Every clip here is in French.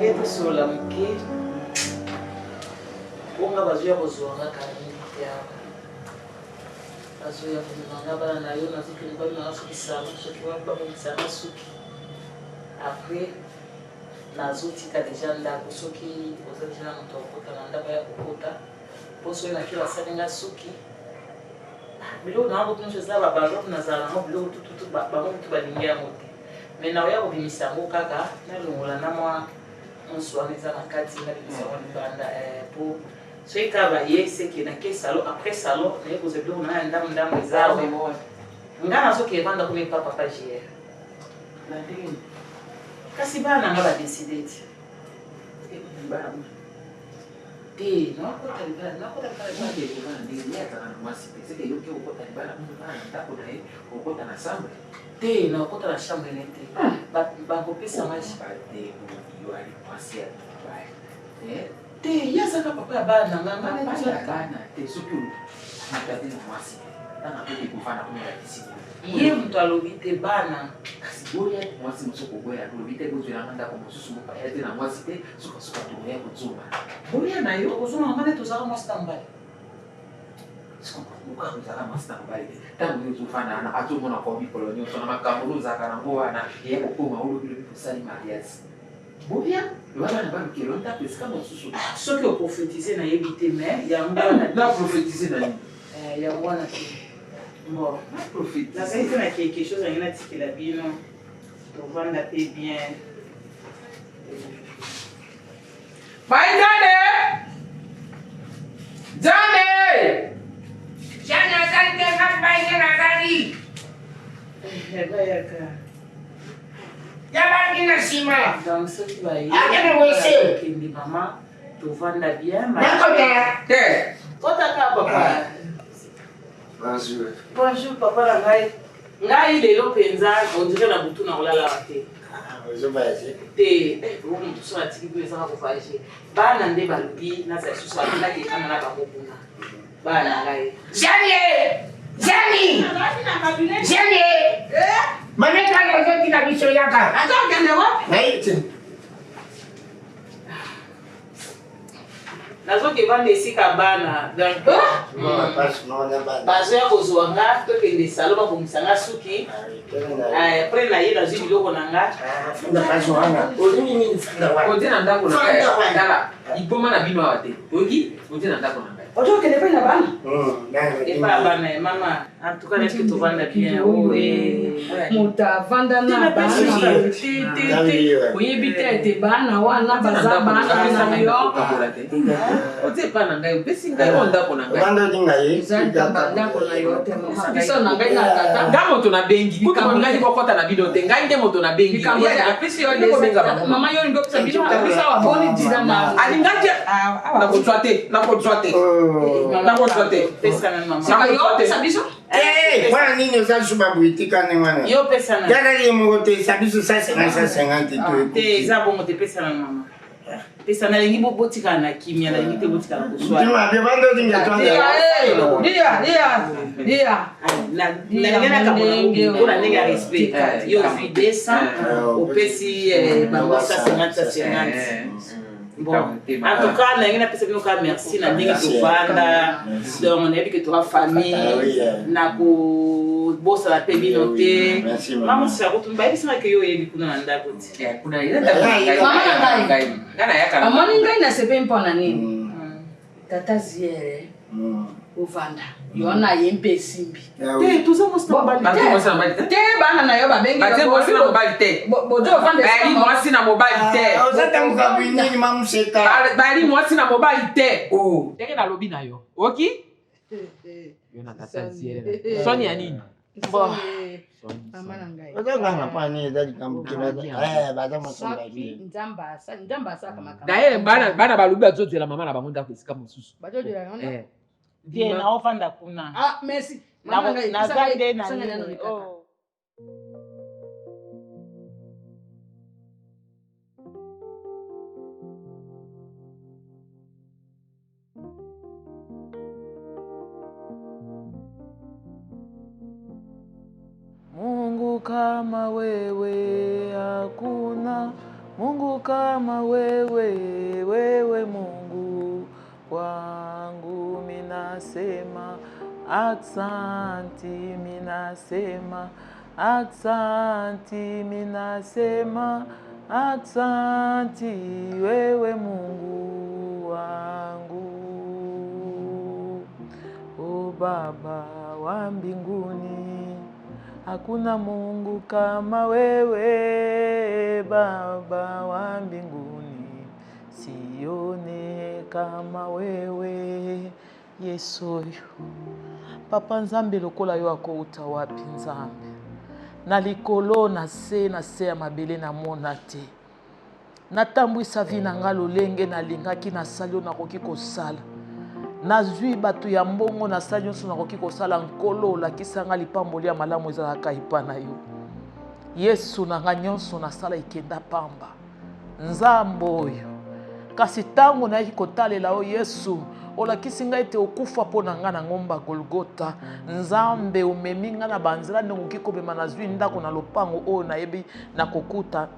Geto sola mke. Unga bazuya kuzuanga kanini ya. Bazuya kuzuanga bana na yo na zipi ngani na suki sana suki wa baba msana suki. Après nazotika deja ndako soki ozalisa moto okota na ndako ya kokota. Poso na kila salinga suki. Bilo na ngo tunzo za baba ro na za na bilo tutu ba mo tubalingia mote. Mais na oya obimisa ngo kaka na longola na mwa nswaniza na kati na bisa wani banda pour ce kaba yese ki na ke salon après salon ne ko ze bilo na ndam ezao ngana so ke banda ko me papa jier na ndini kasi bana ngaba décider ba Ti, no ko talibana no ko talibana de ko bana ndini ya kana masi pese ke yoke ko talibana bana ndako na ye ko na sambre Ti, no ko tala chambre nete ba ko pesa mais ba de yo ali pasia ba Te yasaka papa ya bana nganga na tsa bana te suku mutati na masi tana peke kufana kwa ndisi ye mtu alobite bana kasi boya mwasi musoko boya alobite gozo ya manda kwa mususu mpa ya te na mwasi te suka tuya kuzuma boya na yo kuzuma ngane tuzaka mwasi tambai suka kuka kuzaka mwasi tambai tangu yo tufana na atu mona kwa bikolo nyo sona makamulu zaka na ngoa na ye kokoma ulo bilo kusali mariage Boya, voilà na banque lonta pesca mosusu. Ce que prophétiser na yebité mais ya ngwana na prophétiser na ya ngwana bon, na prophétiser. La vérité na quelque chose ngana tikela bino. To vanda pe bien. Bye Jane. Jane. Jane asante ngapi na gari. Bayaka. Yaba kina sima. Donc ce qui va y Akene wese. Kindi mama to vanda bien. Nakota. Te. Kota ka papa. Bonjour. Bonjour papa ngai. Ngai lelo penza on dirait na butu na olala te. Bonjour baje. Te, on mutu so atiki pesa ko faje. Bana nde balubi na za susu akina ke kana na bakopuna. Bana ngai. Jane. Jane. Jane. Maneka ngozo tina biso yaka. Attends, kende wapi? Naiti. Nazo ke vande sika bana. Donc, Non, pas non na ba. bazo ya kozwanga to kende saloma komisanga suki. Après na ye na zibi loko nanga. Funda pas joana. Odini ni funda wa. Kodina ndako na kaya. Ndala. Iboma na bino awate. Ogi, kodina ndako na kaya. Ojo kende pa na bana? Na. Et pas bana, maman. En tout cas, est-ce que tu vends bien? Oui. Muta vanda na bana. Uyebite te bana wana baza bana na yo. Ote pa na ngai, pesi ngai o ndako na ngai. Banda dinga ye. Zanta banda ko na yo te mama. Biso na ngai na tata. Ngamo to na bengi. Kuko ngai ko kota na bido te. Ngai ndemo to na bengi. Ya pesi yo ndeko benga mama. Mama yo ndo pesa biso bisa wa boni dira na. Ali ngaje na ko twate, na ko twate. Na ko twate. Pesa na mama. Saka yo pesa biso. Kwa nini uzazuba buitika ni mwana? Yo pesa na. Yaka ni mwote sabisu sasa na sasa ngati tu. Te za bongo te pesa na mama. Pesa na lingi botika na kimia na lingi te botika na kuswa. Ndima be banda dinga twanda. Dia. Na ngena ka bongo na ndenga respect. Yo videsa opesi bango sa 50. Bon, en tout cas, on a pesa bino ka merci na ndenge tovanda. Donc on a vu que tu as famille na ko bossa la pe bino te. Mama sa ko tumba bisa ke yo yebi kuna na ndako ti. Kuna ile ndako ngai. Mama na ngai. Ngana yaka. Amoni ngai na sepe mpona nini? Tata ziere. Uvanda. Yona yempe simbi. Te tuza mosta mbali. Bati mwasi na mobile te. Te bana na yo babengi. Bati mwasi na mobile te. Bojo vanda. Bali mwasi na mobile te. Ozata mukabwini mamuseka. Bali mwasi na mobile te. Oh. Teke na lobi na yo. Oki? Yona tata ziere. Soni ya nini? Bon. Mama na ngai. Ozanga ngapani ezali kambukira. Baza masomba hivi. Njamba sa kama kama. Daele bana balubi azozela mama na bango ndako esika mosusu. Bajo dira ngona. Bien na ofanda kuna. Ah, merci. Mama ngai na zaide na nini. Oh. Mungu kama wewe hakuna, Mungu kama wewe, wewe Mungu wangu, minasema aksanti, minasema aksanti, minasema aksanti, wewe Mungu wangu. O Baba wa mbinguni, hakuna Mungu kama wewe. Baba wa mbinguni, sione kama wewe. Yesu Papa Nzambe, lokola yo akouta wapi Nzambe? Na likolo na se ya mabele na mona te. Natambwisa vi na nga lolenge nalingaki nasali oyo nakoki kosala. Nazwi bato ya mbongo nasali nyonso nakoki kosala. Nkolo olakisa nga lipamboli ya malamu ezalaka epa na yo. Yesu na nga nyonso nasala ikenda pamba. Nzambe oyo kasi tango nayaki kotalela o Yesu, olakisi ngai ete okufa mpo na nga na ngomba Golgota. Nzambe omemi nga na banzela ndenge okoki kobema nazwi ndako na lopango oyo nayebi nakokuta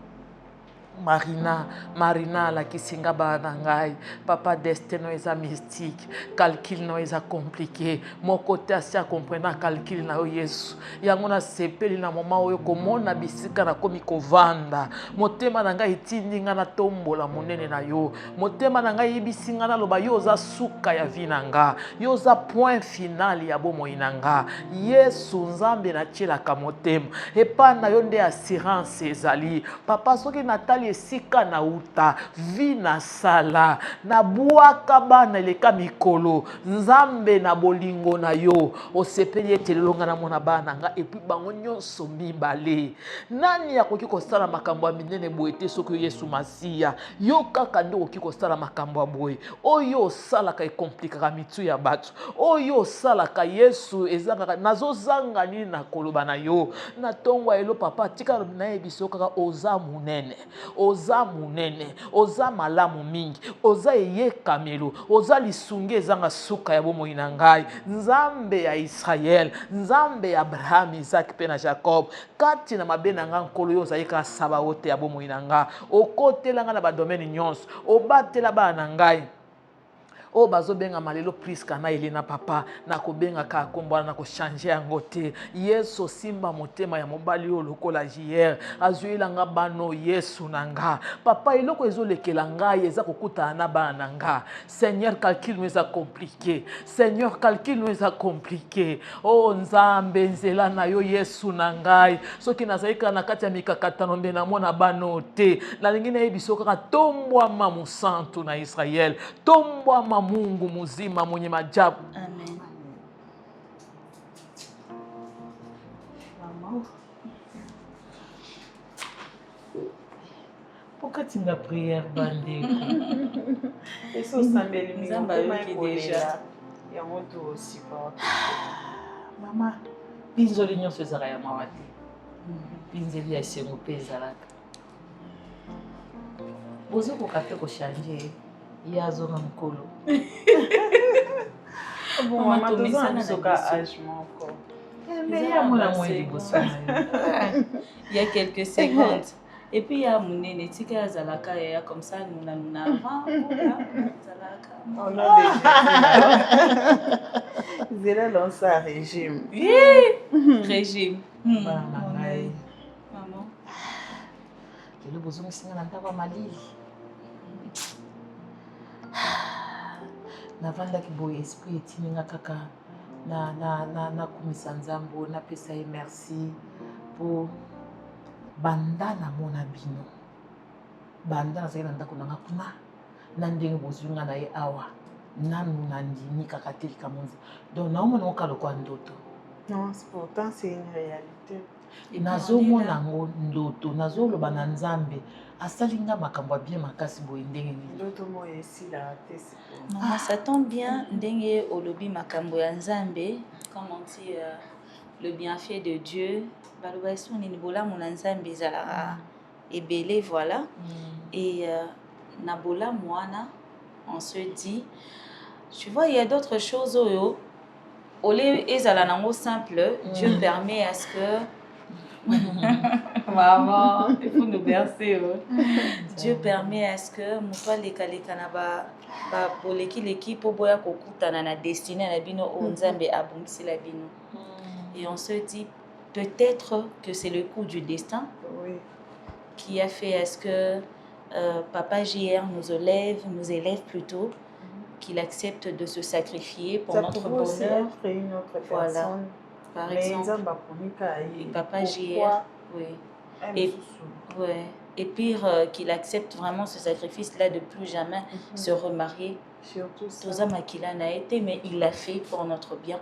Marina alakisi nga bana ngai. Papa, destin no eza mystique, calcul no eza compliqué. Mon côté asi a comprendre calcul na yo Yesu. Yango na sepeli na moma oyo komona bisika na komi kovanda. Motema na ngai etindi nga na tombola monene na yo. Motema na ngai yebisi nga na loba yo oza suka ya vi na nga. Yo oza point final ya bomoi na nga. Yesu Nzambe na tielaka motema. Epa na yo nde assurance ezali. Papa, soki natali esika na uta vi na sala na buaka bana eleka mikolo Nzambe na bolingo na yo osepeli ete lelonga na mona bana nga epi bango nyonso mibale. Nani akoki kosala makambo ya minene boye te soki Yesu Masiya? Yo kaka nde okoki kosala makambo ya boye oyo osalaka ekomplikaka mitu ya bato oyo osalaka Yesu ezangaka nazozanga nini na koloba na yo na tongo elo papa tika na yebiso kaka oza munene. Oza munene, oza malamu mingi, oza eyekamelo, oza lisungi ezanga suka ya bomoi na ngai. Nzambe ya Israel, Nzambe ya Abraham, Isaac pe na Jacob. Kati na mabe na nga nkolo yo ozalika saba ote ya bomoi na nga. Okotelanga na badomeni nyonso, obatela bana na ngai. O bazo benga malelo priska na Elena papa na kobenga ka kombwana na ko changer yango te. Yesu simba motema ya mobali o lokola JR azuela nga bano Yesu nanga. Papa eloko ezolekela ngai eza kokuta na bana nga. Seigneur, calcul nous a compliqué. Seigneur, calcul nous a compliqué. Oh Nzambe nzela na yo Yesu nangai. Soki nazaika na kati ya mikakatano mbe na mona bano te. Na lingine yebiso kaka tombwa mamu santu na Israel. Tombwa Mungu muzima mwenye majabu. Amen. Maman. Pourquoi tu m'as prière bandé? Eso sambeli mi Nzamba yoki deja. Ya moto aussi pas. Mama, binzoli nyonso ezala ya mawa te. Binzeli ya esengo mpe ezalaka. Bozo kokape kochange yazo na mkolo. Bon, maman, tout ça, nous sommes à âge moko. Mais il y a mon amour de bosso. Il y a quelques secondes. Et puis il y a mon nene, tika ya zalaka ya comme ça nous na zalaka. On a des Zéla lance un régime. Régime. Maman. Maman. Kilo bozo msinga na ndaba malili. Navandaki boye esprit etininga kaka na kumisa Nzambo na pesa ye merci pour banda na mona bino. Banda na zaki na ndako nanga kuna na ndenge bozwinga na ye awa nanu na ndimi kaka telika monza. Donc naomona okalo kwa ndoto. Non, pourtant c'est une réalité. Nazomona ngo ndoto nazoloba na Nzambe asalinga makambo bien makasi boye ndenge ni. Ndoto mo ici la tesi. Maman, ça tombe bien ndenge olobi makambo ya Nzambe, comme on dit le bienfait de Dieu. Baloba esu ni bola mon Nzambe zala ebele voilà. Et na bola mwana on se dit tu vois il y a d'autres choses oyo olé ezala nango simple, Dieu permet à ce que Maman, il faut nous bercer. Dieu permet à ce que Moupa leka na ba l'équipe pour boya kokutana na destinée na bino onzambe abungisi la bino. Et on se dit peut-être que c'est le coup du destin qui a fait à ce que Papa JR nous élève plutôt, qu'il accepte de se sacrifier pour notre bonheur. Une autre Voilà. personne. Par exemple, et Papa JR, et pire qu'il accepte vraiment ce sacrifice-là de plus jamais se remarier. Surtout ça. Toza Makila n'a été, mais il l'a fait pour notre bien.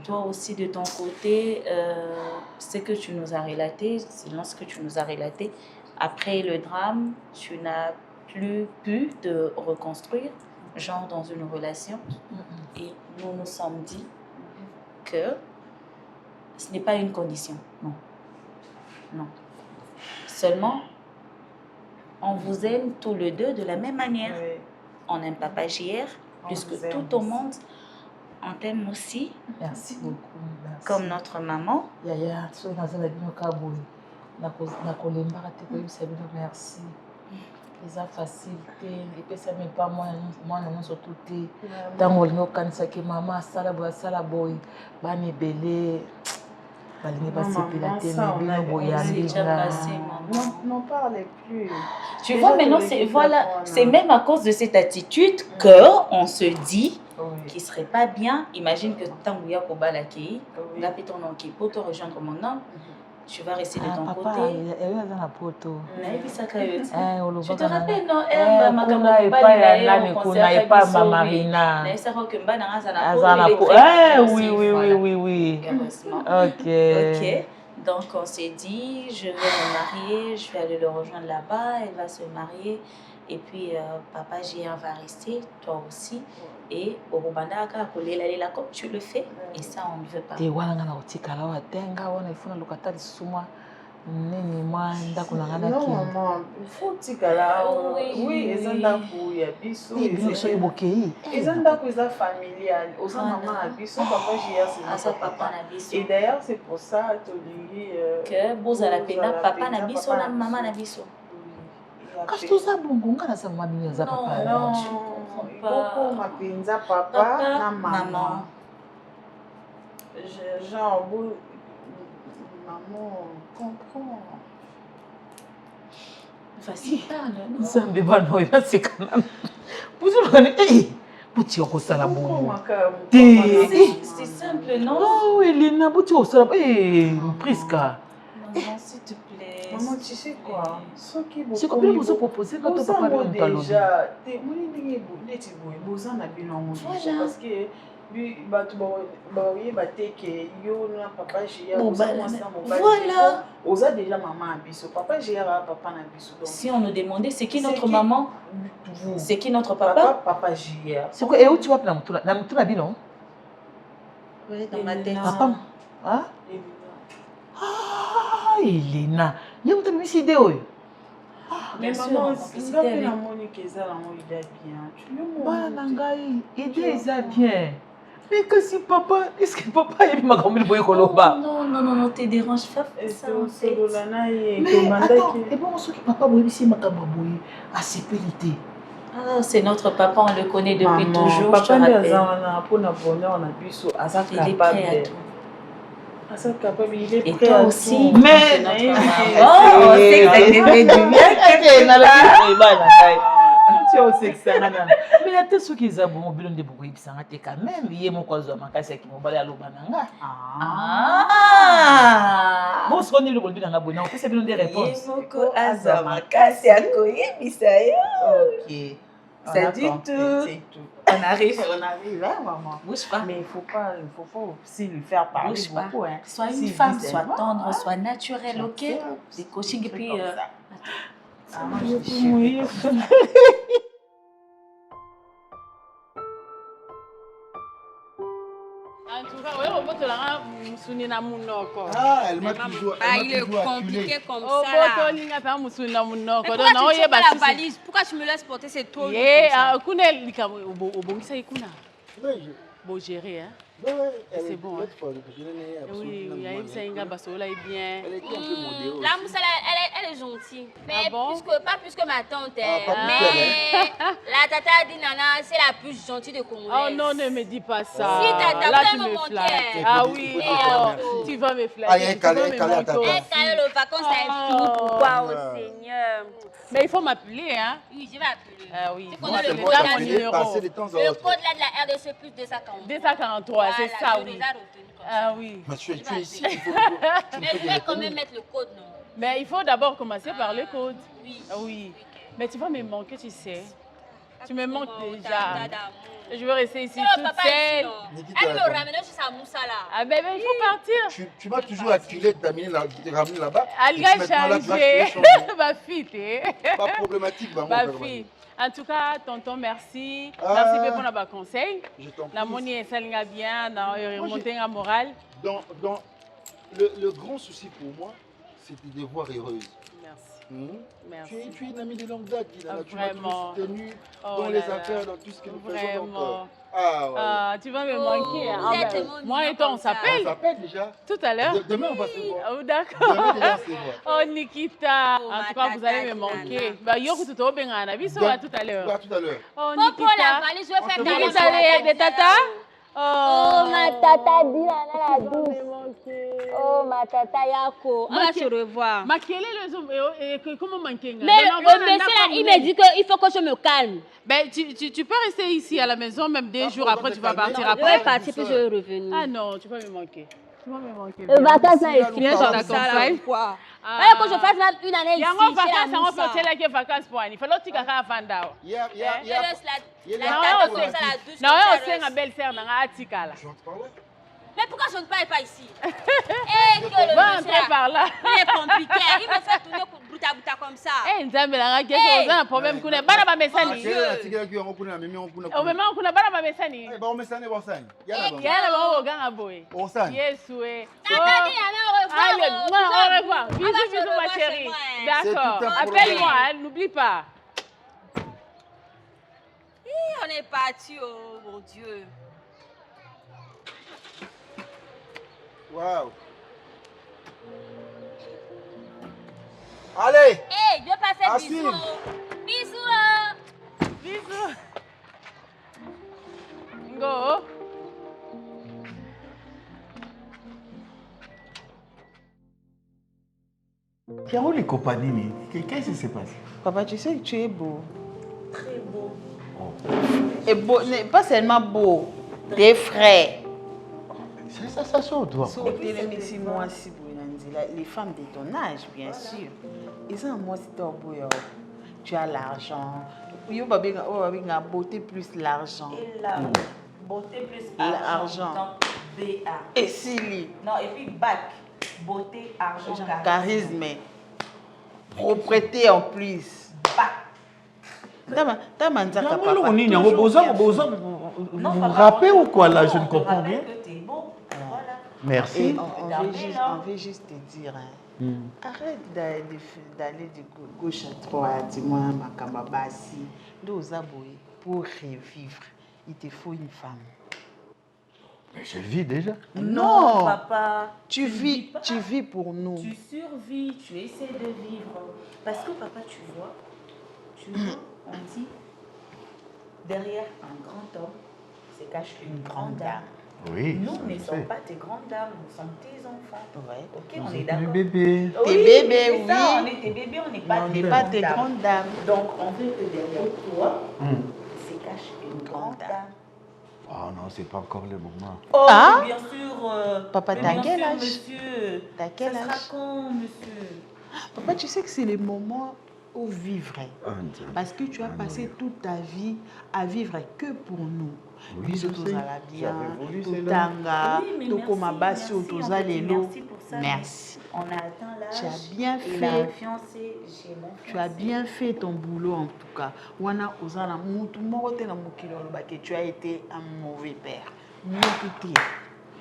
Toi aussi, de ton côté, ce que tu nous as relaté, silence que tu nous as relaté, après le drame, tu n'as plus pu te reconstruire, genre dans une relation. Et nous nous sommes dit que ce n'est pas une condition. Non. Non. Seulement, on vous aime tous les deux de la même manière. On aime Papa JR, puisque tout au monde, on t'aime aussi. Merci beaucoup. Merci. Comme notre maman. Yaya, tu es dans la vie de Kaboul. Merci. Eza facilité et puis ça même pas moi non surtout tant on nous kanisa que maman sala boy bani belé balingi ba sepilate mais bino boyandi là n'en parlez plus. Tu vois maintenant c'est même à cause de cette attitude que on se dit qu'il serait pas bien. Imagine que tant ya ko balaki la péton qui pour te rejoindre mon homme. Tu vas rester de ton côté. Tu te rappelles, non? Oui. Ok. Donc on s'est dit, je vais me marier, je vais aller le rejoindre là-bas, elle va se marier. Et puis Papa JR va rester, toi aussi. Et au Rwanda, comme tu le fais, et ça on ne veut pas. Non, maman, il faut tikala. Oui, ils ont d'akou, il y a biso. Ils ont d'akou, ils ont familial. Aux maman a biso, Papa JR c'est notre papa. Et d'ailleurs c'est pour ça que vous à la peine, papa na biso, na maman na biso. Quand tu as bon, quand ça m'a mis à papa. Non, beaucoup ma pinza papa na maman. Genre maman comprend. Facile parle. Ça me va non, c'est quand même. Vous savez, Bouti au sala bon. C'est simple, non? Oh, Elena, Bouti au sala. Priska. Maman, s'il te plaît. Maman, tu sais quoi? C'est comme vous vous proposez quand on parle de talon. Déjà, tu es besoin parce que voilà. Déjà maman abisso, papa JR, papa nabisso. Si on nous demandait c'est qui notre maman, c'est qui notre papa? Papa JR. C'est quoi? Et où tu vas prendre la bino? Dans ma tête. Papa? Ah? Ah, Elena. Il y a une petite idée. Mais maman, c'est pas la Monique qui est là, il est bien. Idée est bien. Mais que si papa, est-ce que papa est ma grand-mère boye koloba? Non, te dérange pas. Mais attends, et bon, ce que papa boye ici ma boye à sécurité. Ah, c'est notre papa, on le connaît depuis toujours. Papa il est prêt à tout. Et toi aussi, mais oh, c'est que ça fait du bien. Mais attends, ce qui est bon, on de beaucoup quand même. Il y a mon cousin, ma casse qui m'a balé à l'Obananga. Ah! Bon, ce qu'on est le bon dans la bonne, on fait des réponses. Ok. C'est du tout. On arrive, maman. Bouge pas. Mais il faut pas aussi lui faire parler beaucoup. Hein. Sois une femme, sois tendre, sois naturelle, ok? Des coachings et puis. Oui. En tout cas, elle m'a toujours il est compliqué comme oh, ça là. Mais pourquoi tu tiens pas la valise? Pourquoi tu me laisses porter ces tôles comme ça? Beau gérer, hein? C'est bon. L'autre fois, Oui, Aïbsaïnga Basola est bien. Elle était un peu modérée aussi. La moussa, elle est gentille. Mais bon? pas plus que ma tante. pas plus Mais la tata dit Nana, c'est la plus gentille de Congolaise. Oh non, ne me dis pas ça. Si, t'as Là, fait tu me me mentir. flattes. Ah oui, Faut dire oh, merci. tu vas me Ah, il y a flatter. un Tu vas calé me à mentir tata. aussi. Quand le vacances, ça est fini. Pourquoi, oh Seigneur? Mais il faut m'appeler, hein? Oui, je vais appeler. Ah oui. Tu Moi, connais c'est le bon, code ça là, fait numéro. passer de temps en le autre. code là de la RDC plus 240. 243, c'est ça, Je les oui. ai retenus comme ça. Ah oui. Mais tu es ici, il faut Mais je vais quand même mettre le code, non? Mais il faut d'abord commencer par le code. Oui. Ah oui. Mais tu vas me manquer, tu sais. Tu me manques Oh, déjà. t'as d'amour. Je veux rester ici Non, toute papa ici, seule. non. Nikita, Elle me attends. ramène chez sa moussa là. Ah ben, il faut partir. Tu m'as toujours acculé de t'amener là, de te ramener là-bas. Elle Et a maintenant, là, tu vas changé. changer. Ma fille, t'es. Pas problématique, bah, Ma mon frère. fille. En tout cas, tonton, merci. Ah. Merci pour nos conseils. Je t'en prie. La monnaie est salinga bien, dans remonter la morale. Dans le grand souci pour moi, c'est de te voir heureuse. Merci. Merci. Tu es une amie de longue date, Dylan. Ah, Tu m'as vraiment. toujours soutenu Oh dans là les là. affaires, dans tout ce que nous faisons. Vraiment. Donc, ah, ouais. Ah, tu vas me manquer. vous hein. êtes Ah, ben, tellement moi et mignon toi, on comme ça. On s'appelle s'appelle déjà. tout à l'heure. Demain, on va se voir. Oh, d'accord. Demain, déjà, on se voit. Oh, Nikita. Oh, En tout ma cas, vous allez me tata manquer. Diana. Bah, yoko tout au bengana. Bisous à tout à l'heure. À tout à l'heure. Oh, Faut pour la Nikita. valise, je vais faire se dans voit les le Vous allez des tata? Oh, ma tata dit la Tu vas douce. me manquer. Oh, ma tata Yako. On va se revoir. Ma quel est le zoom? Comment manquer? Mais le monsieur là, il me dit qu'il faut que je me calme. Ben, tu peux rester ici à la maison, même des jours on après, va tu vas te calmer. partir Je après. vais partir puis je vais revenir. Ah non, tu vas me manquer. Tu vas me manquer. Le vacances là est fini Viens, je comme ça t'accompagne. là. Quoi? Ah. Ouais, que je fasse même une année ici. Yango chez la vacances, on Moussa. peut tirer les vacances pour Annie. Fallait que tu aies fandao. Il y a, Je laisse il y a la la tata table comme ça, la douce. Non, comme ça, on sait reste. ma belle-sœur dans la atikala. Je te parle. Mais pourquoi je ne parle pas ici? Eh, que le Va monsieur entrer là, par là. il est compliqué. Il me fait tourner bout à bout comme ça. Eh, nzambe la ngake ko za problème kuna bana ba mesani. Tigela ki yango kuna mimi yango kuna. O mema kuna bana ba mesani. Eh, ba o mesane ba osani. Yana ba. Yana ba o ganga boy. Osani. Yesu eh. Tata dit Allez, au moi, revoir. au revoir. On va Bisous, se bisous, revoir ma chez chérie. moi, hein. D'accord. C'est tout un Appelle-moi, problème. hein, n'oublie pas. On est parti, oh mon Dieu. Waouh. Allez. Eh, je vais pas faire À bisous. suivre. Oh. Bisous. Oh. Bisous. Go. Tiens, où les compagnies? Qu'est-ce qui s'est passé? Papa, tu sais que tu es beau. Très beau. Et beau, pas seulement beau, t'es frais. Ça sort toi. Les femmes de ton âge, bien sûr. Ils ont moi, c'est ton beau. Tu as l'argent. Yo, la beauté plus l'argent. Et la beauté plus L'argent. argent. Donc, BA. Et Silly, Non, et puis bac. Beauté, argent, charisme. Propreté en plus. Bac. T'as manzaka, Yango papa. eloko nini yango Toujours boza Non, vous papa, rappelez on- ou quoi là? Je on ne te comprends rappelle rien. que t'es beau. Voilà. Merci. Et on veut juste te dire, hein, arrête d'aller de gauche à droite, moi, ma kamabasi. Pour revivre, il te faut une femme. Mais je vis déjà. Non, papa. tu vis pas. pour nous. Tu survis, tu essaies de vivre. Parce que papa, tu vois, on dit, derrière un grand homme se cache une grande dame. Oui. Nous ça, ne je sommes sais. pas tes grandes dames, nous sommes tes enfants. Ouais. Ok, Vous on est êtes d'accord. mes bébés. Tes bébés, c'est ça, on oui. est tes bébés, on n'est Mais pas on tes n'est pas grandes des dames. grandes dames. Donc, on veut que derrière toi Hmm. se cache une grande dame. Oh non, c'est pas encore le moment. Oh, Ah? mais bien sûr. Papa, mais t'as bien quel sûr, âge? monsieur. T'as quel Ça sera âge? quand, monsieur? Papa, tu sais que c'est le moment où vivre. Ah, Nzambe. Parce que tu as passé toute ta vie à vivre que pour nous. Oui, Biso je sais. tozala bien, J'avais voulu cela. totanga, Oui, mais tokoma basi merci, au merci, on toza te dit lelo. merci pour ça, mais Merci. On a atteint l'âge. Tu as bien et fait. la fiancée, j'ai mon Tu as fiancé. bien fait ton boulot en tout cas. Wana ozala mutu moko te na mokili oloba que tu as été un mauvais père. Mutu te.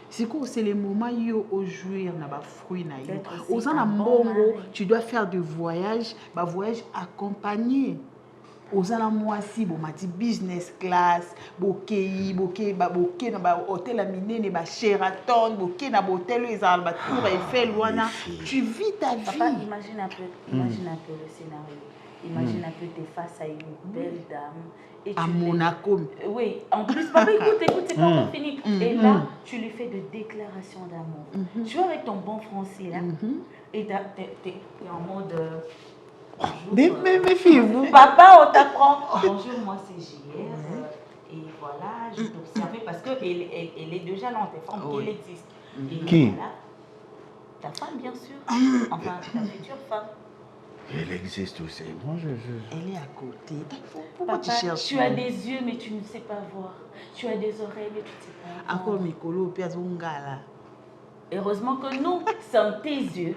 C'est le moment yo au jouir na ba fruit na yo. D'être aussi Ozana un bon mbongo, mari. tu dois faire des voyages, ba voyage accompagné. ozala mwasi bomati business class bokei na bahôtel ya minene Sheraton bokei na bahôtel oyo ezala batour Eiffel wana tu vis ta vie. Papa, imagine un peu le scénario. Imagine un peu, t'es face à une belle dame. Et à Monaco. Oui, en plus, papa, écoute, c'est pas encore fini. Et là, tu lui fais de déclarations d'amour. Tu vois, avec ton bon français, là, et t'es en mode... mes filles, vous... Papa, on t'apprend. Bonjour, moi c'est JR. Et voilà, je t'observais parce qu'elle est déjà là, on t'informe qu'elle existe. Et Qui? voilà, ta femme, bien sûr. Enfin, ta future femme. Elle existe aussi. Moi, Elle est à côté. Pourquoi Papa, tu as des yeux, mais tu ne sais pas voir. Tu as des oreilles, mais tu ne sais pas voir. Encore Mikolo, Pierre Zongala. Heureusement que nous sommes tes yeux,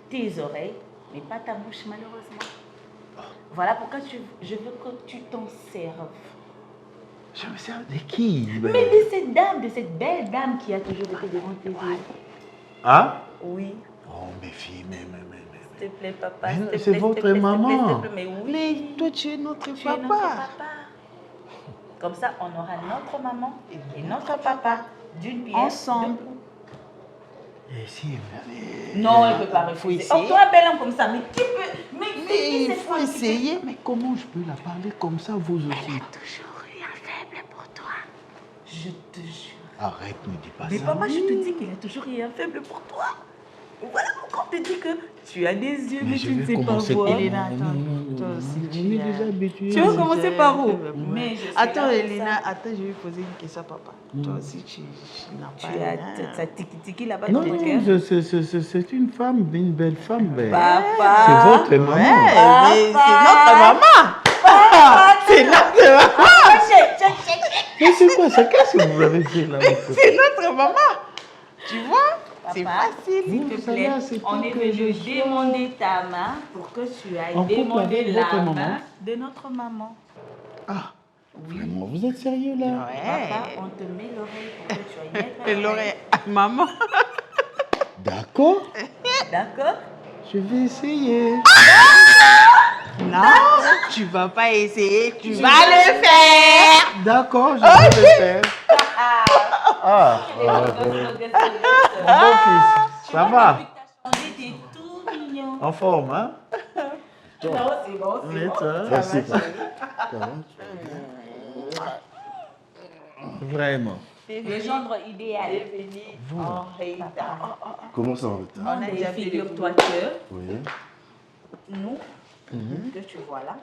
tes oreilles, mais pas ta bouche, malheureusement. Voilà pourquoi je veux que tu t'en serves. Je me sers de qui? Mais de cette dame, de cette belle dame qui a toujours été devant tes yeux. Ah? Oui. Oh, mes filles, mais. S'il te plaît, papa. C'est votre maman. Mais oui. Mais toi, tu es notre Tu es papa. notre papa. Comme ça, on aura notre maman et notre papa d'une pièce. Ensemble. Et si, Non, elle ne peut pas refuser. Oh, toi, bel homme comme ça, mais qui peut... Mais il faut essayer. Mais comment je peux la parler comme ça, vous aussi? Elle a toujours eu un faible pour toi. Je te jure. Arrête, ne dis pas Mais ça. papa, je te dis qu'il a toujours eu un faible pour toi. Voilà pourquoi on te dit que tu as des yeux, mais tu ne sais pas voir. Elena, attends. Toi aussi, tu es déjà habitué. Tu vas commencer par où? Mais je suis attends, Elena, attends, je vais poser une question à papa. Toi aussi, tu n'as pas... Tu as ta tiki-tiki là-bas Non, dans ton non, cœur. c'est une femme, une belle femme. Papa. C'est votre maman. Ouais, c'est notre maman. C'est notre maman. Mais c'est quoi ça? Qu'est-ce que vous avez fait là? C'est notre maman. Tu vois? C'est facile. S'il te plaît, on est venu demander ta main pour que tu ailles demander la main de notre maman. Ah, vraiment, vous êtes sérieux là? Papa, on te met l'oreille pour que tu ailles mettre L'oreille à maman. D'accord. D'accord? Je vais essayer. Non, tu vas pas essayer, tu vas le faire. D'accord, je vais le faire. Ah, bon fils, ça va? T'es tout mignon. En forme, hein? Non, c'est bon, c'est bon. Merci. Vraiment. Le gendre idéal. Comment ça va? On a déjà figure-toi que Oui. nous, que tu vois là,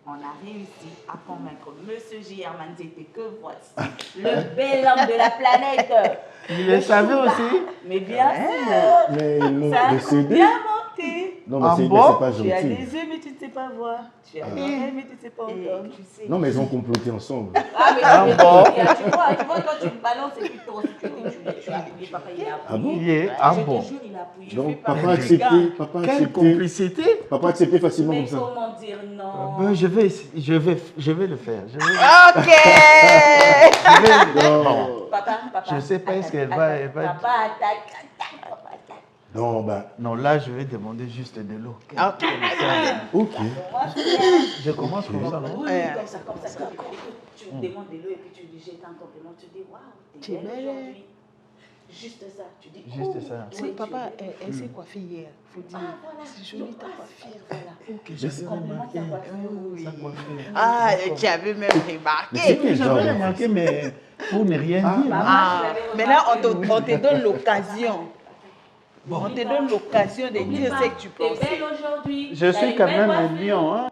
on a réussi à convaincre Monsieur Germain Zété que voici le bel homme de la planète. Il le savait aussi? Mais bien sûr, Mais ça a le CD? bien monté. Non, mais c'est pas Tu as des gentil. yeux, mais tu ne sais pas voir. Tu as des oreilles, mais tu ne sais pas entendre. Non, mais ils ont comploté ensemble. Ah, mais tu vois, quand tu me balances et puis toi aussi tu as appuyé, papa, il a appuyé. Ah bon? Je te jure, il a appuyé. Donc, Je fais pas papa de accepté. dégâts. Papa Quelle accepté. complicité. Papa accepté facilement Mais comme ça. comment dire non? Ben, je vais le faire. Ok. Non. Papa, Je sais pas, est-ce qu'elle va... Papa attaque. Non, ben... Non, là, je vais demander juste de l'eau. Ok. Je commence comme ça, non? Oui, comme ça. Écoute, tu me demandes de l'eau et puis tu lui jettes un compliment. Tu dis, waouh, t'es belle aujourd'hui. Juste ça, tu dis. Juste ça. Oui, papa, elle s'est coiffée hier. Faut dire. Ah, voilà. C'est joli ta coiffure. Voilà. Ok, j'avais remarqué. Oui. Ah, tu avais même remarqué. J'avais remarqué, mais pour ne rien dire. Ah, maintenant, on te donne l'occasion. On te donne l'occasion de dire ce que tu penses. T'es belle aujourd'hui. Je suis quand même un lion, hein.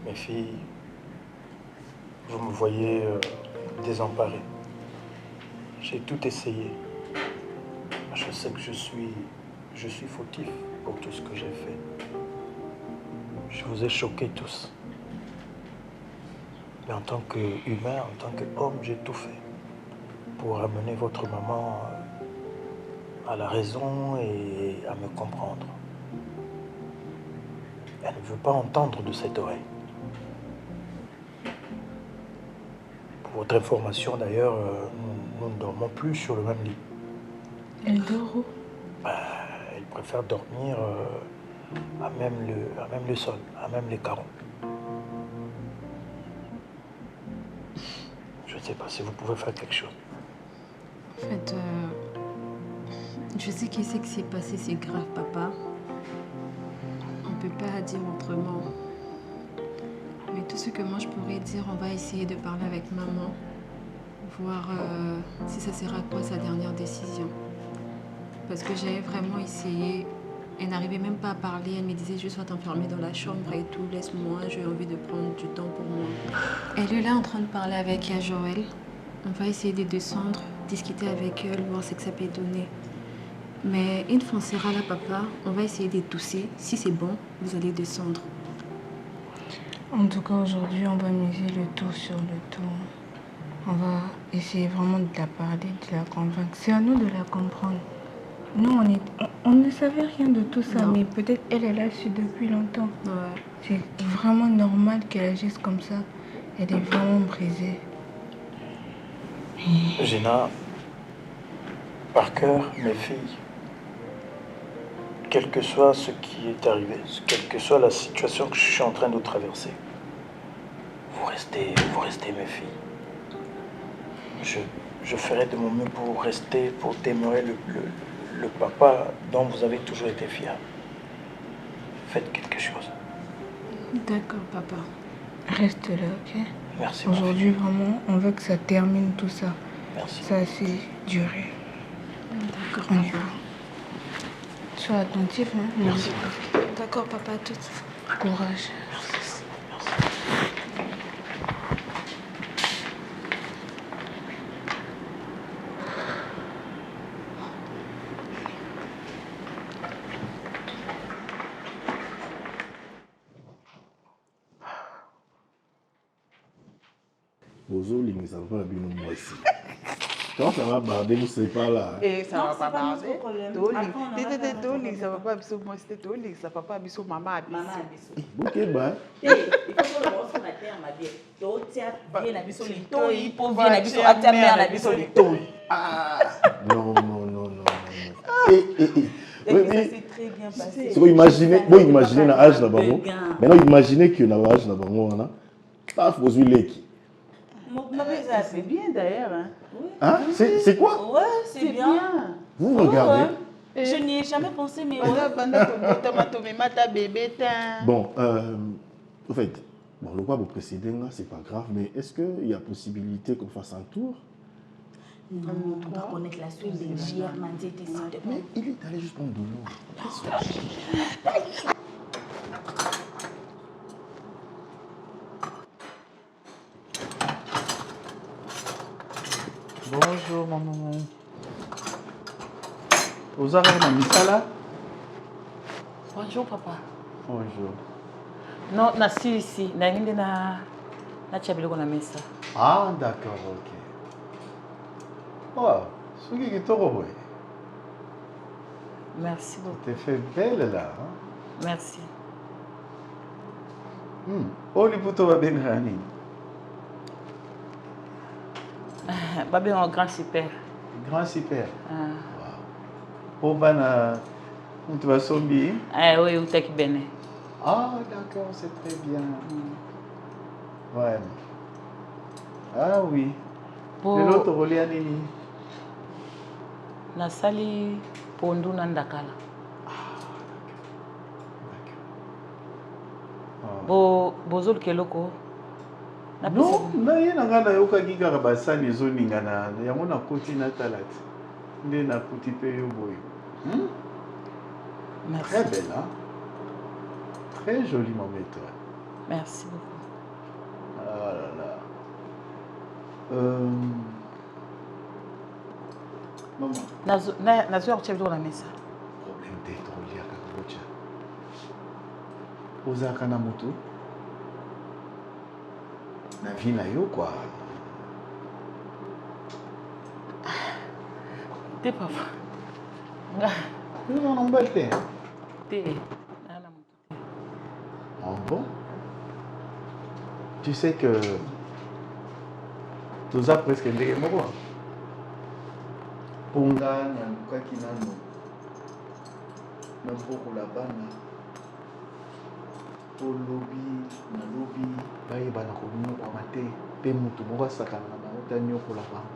Mes filles, vous me voyez désemparé. J'ai tout essayé. Je sais que je suis fautif pour tout ce que j'ai fait. Je vous ai choqués tous. Mais en tant qu'humain, en tant qu'homme, j'ai tout fait pour amener votre maman à la raison et à me comprendre. Elle ne veut pas entendre de cette oreille. Pour votre information d'ailleurs, nous ne dormons plus sur le même lit. Elle dort où? Elle préfère dormir à même le sol, à même les carreaux. Je ne sais pas si vous pouvez faire quelque chose. En fait, je sais que ce qui s'est passé, c'est grave, papa. On ne peut pas dire autrement. Mais tout ce que moi je pourrais dire, on va essayer de parler avec maman, voir si ça sera quoi sa dernière décision. Parce que j'avais vraiment essayé. Elle n'arrivait même pas à parler. Elle me disait juste sois enfermée dans la chambre et tout. Laisse-moi, j'ai envie de prendre du temps pour moi. Elle est là en train de parler avec Joël. On va essayer de descendre, discuter avec elle, voir ce que ça peut donner. Mais une fois on sera là, papa, on va essayer de tousser. Si c'est bon, vous allez descendre. En tout cas, aujourd'hui, on va miser le tout sur le tout. On va essayer vraiment de la parler, de la convaincre. C'est à nous de la comprendre. Nous, on ne savait rien de tout ça, mais peut-être elle a su depuis longtemps. Ouais. C'est vraiment normal qu'elle agisse comme ça. Elle est vraiment brisée. Gina, par cœur, mes filles, quel que soit ce qui est arrivé, quelle que soit la situation que je suis en train de traverser, vous restez mes filles. Je ferai de mon mieux pour rester, pour demeurer le papa dont vous avez toujours été fiers. Faites quelque chose. D'accord, papa. Reste là, ok? Merci. Aujourd'hui, vraiment, on veut que ça termine tout ça. Merci. Ça a assez duré. D'accord, On y papa. va. Sois attentif, hein? Merci. D'accord, papa, tout. Courage. Bozoling, ça va pas bien moi ici. Quand ça va barder, vous savez pas là. Et ça Non, va c'est pas pas notre barder. problème. Toli. Après, on aura T'étais notre Toli, problème. ça va pas bisou, moi c'était Toli, ça va pas bisou, maman a Maman a bisou. bisou. Ok, bah. Il faut que l'on se mette en ma vie. Donc, tu as bien la bisou, les taux, il faut bien la bisou, tu as bien la bisou, les taux. Non, non, non, non. Oui, Ça s'est très bien passé. c'est imaginez, bon, imaginez dans l'âge là-bas. Maintenant, imaginez que dans l'âge là-bas, on a pas posé l'équipe. C'est bien d'ailleurs. Hein? Hein? C'est quoi? Ouais, c'est bien. Vous regardez. Je n'y ai jamais pensé, mais Bon, en fait, bon, le quoi vous précédez là, c'est pas grave, mais est-ce qu'il y a possibilité qu'on fasse un tour? Non, on doit connaître la suite légère, mais il est allé juste prendre de l'eau. Bonjour, maman. Vous avez un misala? Bonjour, papa. Bonjour. Non, na ici. Na nginde na chabiloko na mesa. Ah, d'accord, ok. Oh, ce qui est trop Merci beaucoup. t'es fait belle là. Hein? Merci. Oli puto va bien rani. Babi en grand super. Grand super. Ah. Wow. Obana, tu vas sombi? Oui, ou tek bene. Ah, d'accord, c'est très bien. Ouais. Ah oui. Pour... Et l'autre rôle à Nini? Nasali pondu na ndakala. Bozol keloko. Non, naye nanga nayokaki kaka basani ezoningana yango nakoti natala te nde nakuti mpe yo boyo. Très belle, hein? Très jolie, mon maître. Merci beaucoup. Maman. Nazo arrêté de la mesa. Problème d'être au lit à Kakabocha. Ozaka na moto. Na vie na yo quoi. T'es papa. Non, non, t'es. T'es. Ah bon? Tu sais que tout as presque des mots. Ponga na kinano. Na poko la bana. Po lobby na lobby. Baye bana ko nyoko mate. Pe mutu moko sakana na bango nyoko la bana.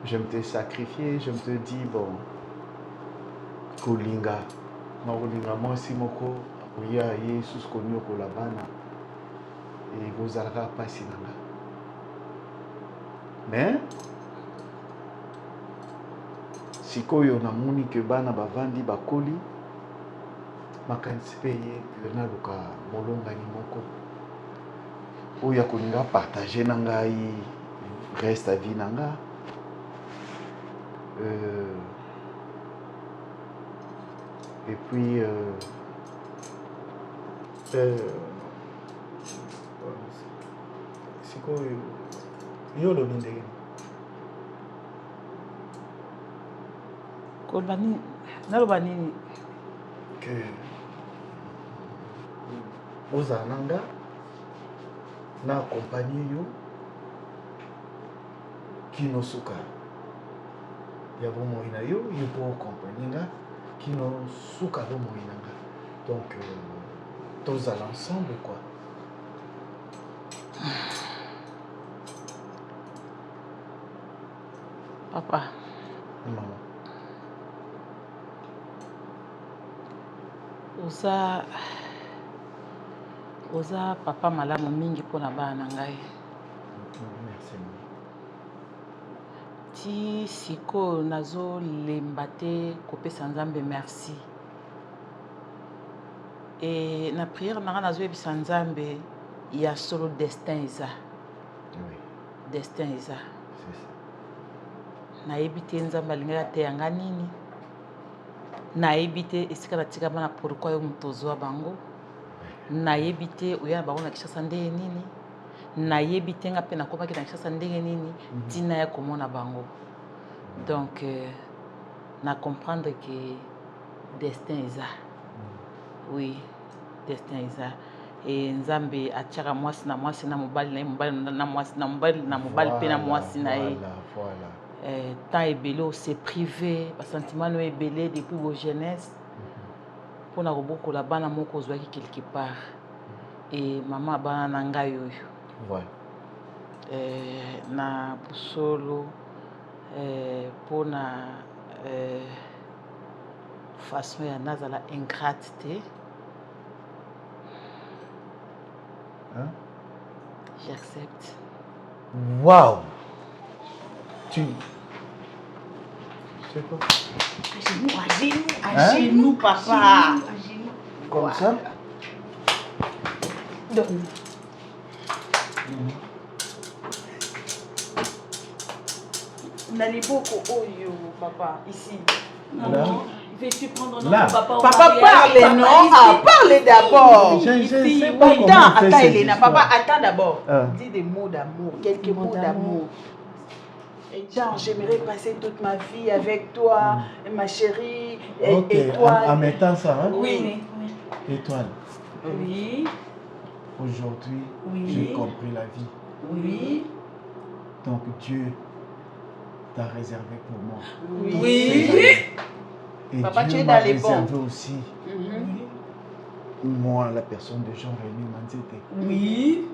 Je me t'ai sacrifié, je me te dis bon. Kolinga. Na kolinga moi si moko akoya Yesus ko nyoko la bana. Et vous allez passer là. Mais sikoyo namoni ke bana bavandi bakoli makanisi pe ye yona luka molongani moko oyo akolinga partager na ngai reste à vie na nga et puis sikoyo yo lobi ndenge Kolbani, naloba nini que ozalanga na accompagner yo kino suka ya bomoi na yo yo po accompagner nga kino suka bomoi na nga donc tozala ensemble quoi. Papa. Maman. Oza papa malamu mingi pona bana ngai. Merci. Ti siko nazo lemba te kopesa Nzambe merci. Et na prière nanga nazo yebisa Nzambe ya solo destin eza. Oui. Destin eza. C'est ça. Nayebi te Nzambe alinga ya te yanga nini. Nayebi te esika natika bana pourquoi yo moto ozwa bango. Nayebi te oya bango na Kinshasa ndenge nini. Nayebi te nga pe nakomaki na Kinshasa ndenge nini tina ya komona bango. Donc na comprendre que destin eza. Oui, destin eza. Et Nzambe atiaka mwasi na mwasi na mobali na mobali na mwasi na mobali na mobali pe na mwasi na ye. Voilà. Tant ebele c'est privé, pas sentiment no ebele depuis vos jeunesse. Pour na roboko la bana moko ozwaki quelque part. Et maman bana na ngai oyo. Voilà. Na busolo pour na façon ya nazala ingrate te. Hein? J'accepte. Waouh! Tu sais quoi? À genoux, papa. Comme ça? Donne. Naliboko oyo, papa, ici. Non. Veux-tu prendre Là. papa? Papa, parle, non? Ah, parle d'abord. Je sais Oui, pas comment on fait attends, cette Elena. histoire. Papa, attends d'abord. Ah. Dis des mots d'amour, quelques mots d'amour. Genre, j'aimerais passer toute ma vie avec toi, ma chérie, Ok, étoile. en mettant ça, hein? Oui. Étoile. Oui. Aujourd'hui, Oui. j'ai compris la vie. Oui. Donc Dieu t'a réservé pour moi. Oui. Et Papa, tu Dieu es m'a dans les bons. réservé aussi. Moi, la personne de Jean-Rémy Manzete. Oui.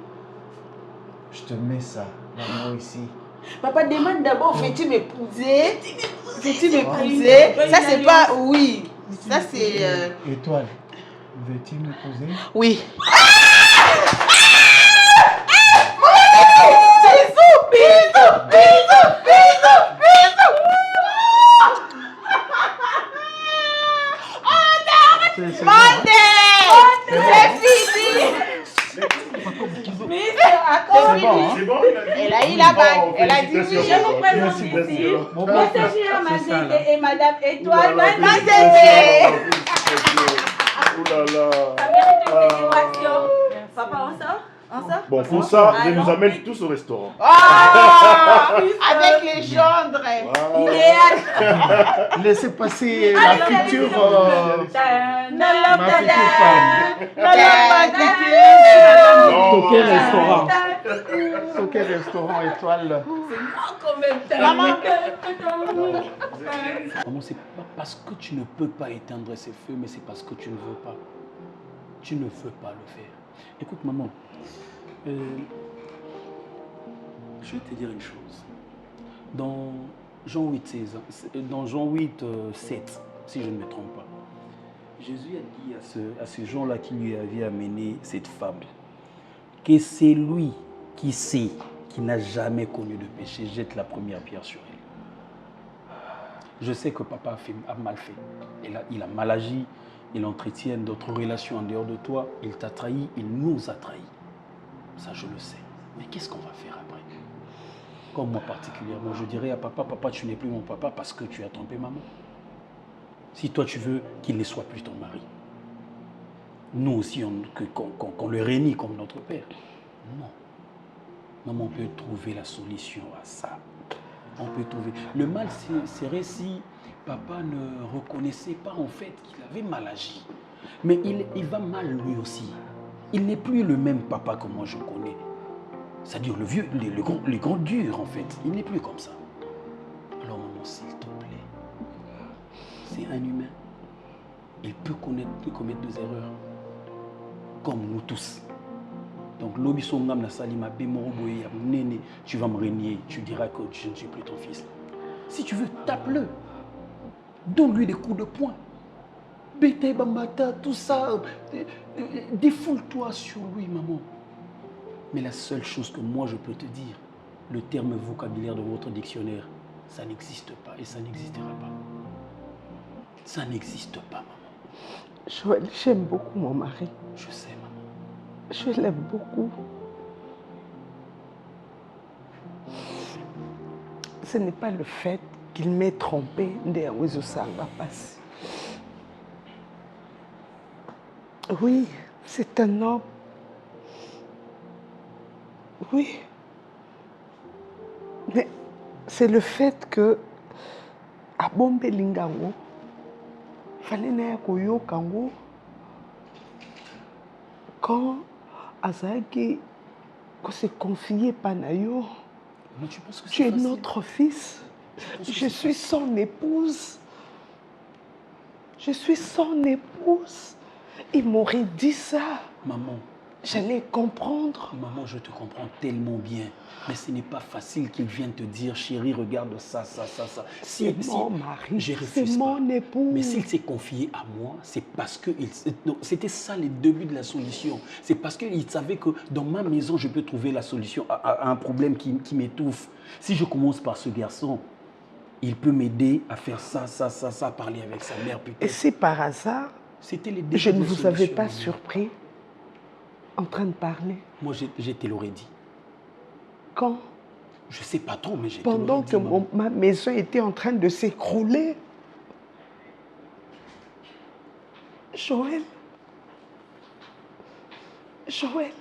Je te mets ça, là-bas ici. Papa, demande d'abord, veux-tu m'épouser? Veux-tu m'épouser? Ça, c'est pas... Oui. Ça, c'est... Étoile, veux-tu m'épouser? Oui. Merci, Je vous présente merci, ici merci. Monsieur Gérard Mazete et Madame Étoile Oulala, Mazete. Oh là là. Ça mérite une célébration. Papa, on sort? Bon, pour ça, je nous amène tous au restaurant. Avec les gendres. Idéal. Laissez passer la future femme. Toquet restaurant. Toquet restaurant étoile. Maman, c'est pas parce que tu ne peux pas éteindre ces feux, mais c'est parce que tu ne veux pas. Tu ne veux pas le faire. Écoute, maman, je vais te dire une chose. Dans Jean 8, 7, si je ne me trompe pas, Jésus a dit à ce gens-là qui lui avait amené cette femme que c'est lui qui sait, qui n'a jamais connu de péché, jette la première pierre sur elle. Je sais que papa a mal fait. Il a mal agi, il entretient d'autres relations en dehors de toi, il t'a trahi, il nous a trahis. Ça, je le sais. Mais qu'est-ce qu'on va faire après? Comme moi particulièrement, je dirais à papa, papa, tu n'es plus mon papa parce que tu as trompé maman. Si toi, tu veux qu'il ne soit plus ton mari. Nous aussi, qu'on le réunit comme notre père. Non. Maman, on peut trouver la solution à ça. On peut trouver. Le mal serait si papa ne reconnaissait pas en fait qu'il avait mal agi. Mais il va mal lui aussi. Il n'est plus le même papa que moi je connais. C'est-à-dire le vieux, le grand dur en fait. Il n'est plus comme ça. Alors maman, s'il te plaît, c'est un humain. Il peut commettre des erreurs. Comme nous tous. Donc, l'obisongam na salima bemoroboye ya nene, tu vas me régner, tu diras que je ne suis plus ton fils. Si tu veux, tape-le. Donne-lui des coups de poing. Bété bambata, tout ça. Défoule-toi sur lui, maman. Mais la seule chose que moi je peux te dire, le terme vocabulaire de votre dictionnaire, ça n'existe pas et ça n'existera pas. Ça n'existe pas, maman. Joël, j'aime beaucoup mon mari. Je sais, maman. Je l'aime beaucoup. Ce n'est pas le fait qu'il m'ait trompé. Oui, c'est un homme. Oui. Mais c'est le fait que à Bombelingango, fallait n'aille qu'au Kango. Quand Azaki s'est confié Panayo, tu es notre fils. Je suis son épouse. Je suis son épouse. Il m'aurait dit ça. Maman. J'allais comprendre. Maman, je te comprends tellement bien. Mais ce n'est pas facile qu'il vienne te dire, chérie, regarde ça, ça, ça, ça. C'est mon mari, c'est mon époux. Mais s'il s'est confié à moi, c'est parce que c'était ça le début de la solution. C'est parce qu'il savait que dans ma maison, je peux trouver la solution à un problème qui m'étouffe. Si je commence par ce garçon, il peut m'aider à faire ça, ça, ça, ça, parler avec sa mère peut-être. Et si par hasard, je ne vous avais pas surpris en train de parler? Moi, je te l'aurais dit. Quand? Je ne sais pas trop, mais j'ai pendant que ma maison était en train de s'écrouler. Joël. Joël.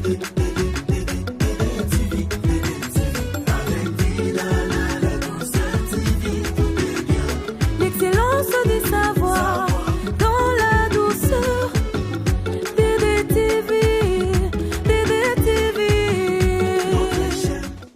Thank you.